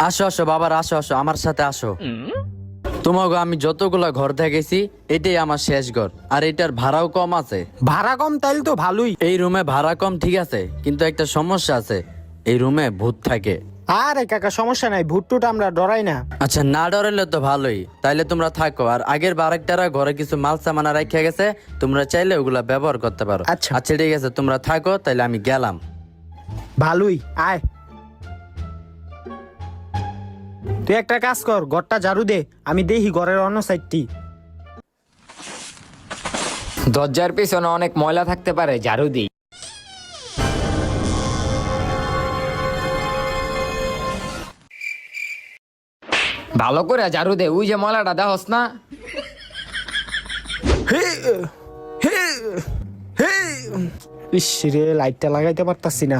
আসো আসো বাবার, আসো আসো আমার সাথে আসো। তোমাকে আমি যতগুলা ঘর দেখেছি এটাই আমার শেষ ঘর, আর এটার ভাড়াও কম আছে। ভাড়া কম তাইলে তো ভালোই। এই রুমে ভাড়া কম ঠিক আছে, কিন্তু একটা সমস্যা আছে, এই রুমে ভূত থাকে। আরে কাকা সমস্যা নাই, ভুট্টুটা আমরা ডরাই না। আচ্ছা না ডরাইলে তো ভালোই, তাইলে তোমরা থাকো। আর আগের বারেকটারা ঘরে কিছু মাল সামানা রাখা গেছে, তোমরা চাইলে ওগুলা ব্যবহার করতে পারো। আচ্ছা। আচ্ছা ঠিক আছে, তোমরা থাকো, তাইলে আমি গেলাম। ভালোই, আয়। তুই একটা কাজ কর, ঘরটা ঝাড়ু দে, আমি দেখি ঘরের অন্য সাইডটি। দরজার পিছনে অনেক ময়লা থাকতে পারে, ঝাড়ু দিই। ভালো করে ঝাড়ু দে, ওই যে ময়লাটা দেখস না। ইস রে, লাইটটা লাগাইতে পারতাছি না।